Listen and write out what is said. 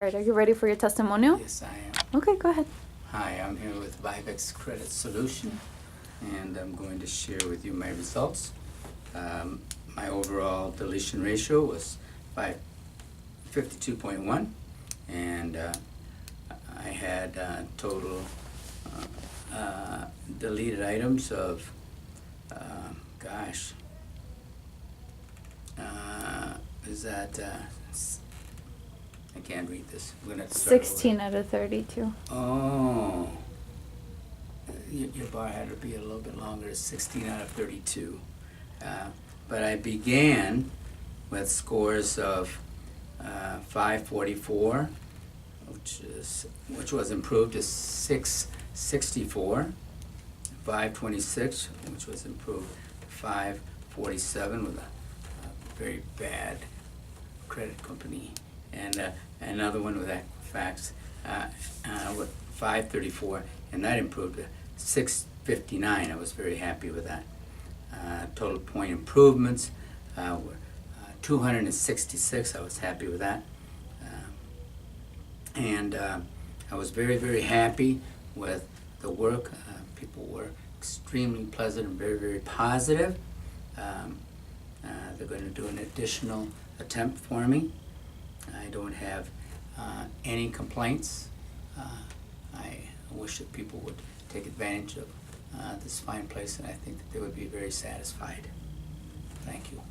All right, are you ready for your testimonial? Yes, I am. Okay, go ahead. Hi, I'm here with Vivex Credit Solution, and I'm going to share with you my results. My overall deletion ratio was 52.1, and I had total deleted items of, gosh, is that, I can't read this. I'm gonna have to start over. 16 out of 32. Oh, your bar had to be a little bit longer, 16 out of 32. But I began with scores of 544, which was improved to 664, 526, which was improved to 547 with a very bad credit company, and another one with Equifax with 534, and that improved to 659. I was very happy with that. Total point improvements were 266. I was happy with that. And I was very, very happy with the work. People were extremely pleasant and very, very positive. They're going to do an additional attempt for me. I don't have any complaints. I wish that people would take advantage of this fine place, and I think that they would be very satisfied. Thank you.